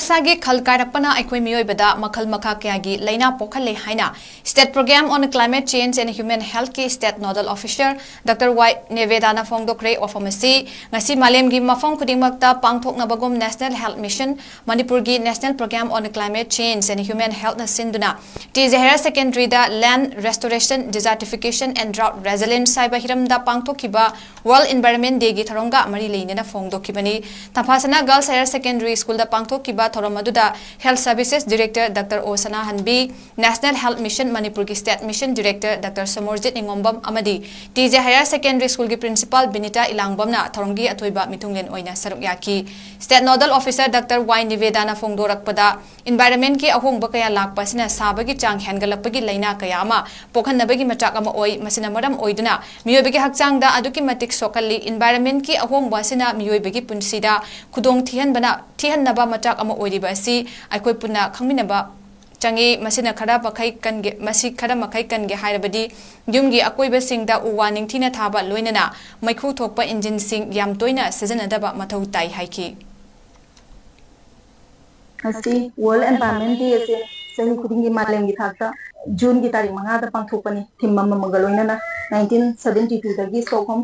Mahausagi khal karakpana aikoi miyoibada makhal makha kyagi laina pokhale haina State Program on Climate Change and Human Health ki State Nodal Officer Dr. 𝗫𝗏𝗓 fongdokre ofamasi ngasi malemgi mafam khudingmakta pangthokna bagom National Health Mission Manipur gi National Program on Climate Change and Human Health na sinduna 𝗫𝗏𝗓 Higher Secondary da Land Restoration Desertification and Drought Resilience saiba hiramda pangthokhiba World Environment Day gi tharonga mari leinena fongdokhibani Taphasana Girls Higher Secondary School da pangthokhiba thorom aduda Health Services Director Dr. 𝗠𝗔𝗛𝗛𝗡 National Health Mission Manipur gi State Mission Director Dr. 𝗠𝗔𝗛𝗛𝗡 amadi 𝗫𝗏𝗓 Higher Secondary School gi Principal Binita Ilangbamna thoronggi athoiba mitunglen oina saruk yaki State Nodal Officer Dr. 𝗫𝗏𝗓 fongdorakpada Environment ki ahongba kaya lakpasina sabagi chang hengalapagi laina kaya ama pokhanabagi machak ama oi masina maram oiduna miyoibagi hakchangda aduki matik sokalli Environment ki ahongba sina miyoibagi punsida khudong thihannaba machak ama oiriba asi aikoi punna khangminaba changi masina khara pakhai kange masi khara makhai kange hairabadi yumgi akoiba singda uwa ningthina thaba loinana maikhu thokpa engine sing yam toina sijanadaba mathau tai haiki Asi World Environment Day ase sahi khudingi malem gi thakta June gi tarik 5 da pangthokpani thimma mamagaloina 1972 dagi Stockholm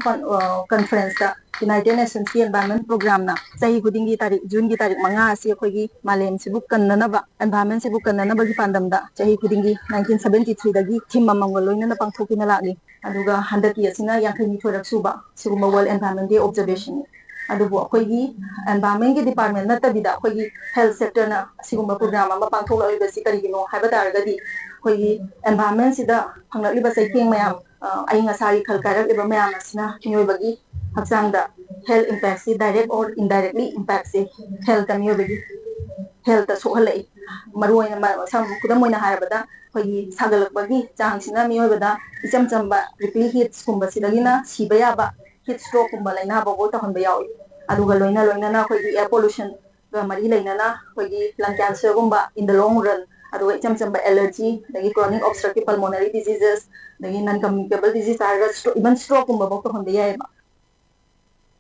Conference da United Nations Environment Program na sahi khudingi tarik June gi tarik 5 ase khoigi malem sibu kannanaba environment sibu kannanaba gi pandamda sahi khudingi 1973 dagi thimma mamagaloina na pangthokina lagi aduga handaki asina yankhaini thorak suba siguma World Environment Day observation adubu akoigi environment ki department na tabida akoigi health sector na sigumba program ama pangthok lai basi karigino haiba targadi akoigi environment sida phangli ba saikeng mayam ai ngasari khalkarak eba mayam asina miyoi hakchangda health impact si direct or indirectly impact si health ka miyoi health so halai maruina sam kudamoina haibada akoigi sagalakbagi changsina miyoi bada ichamchamba prickly heat kumba sidagina sibaya heat stroke kumba laina bago ta honba yawi aduga loina na khoi air pollution ga mari laina na khoi lung cancer gumba in the long run aduga chamchamba allergy dagi chronic obstructive pulmonary diseases dagi non communicable disease even stroke gumba bok ta honba yai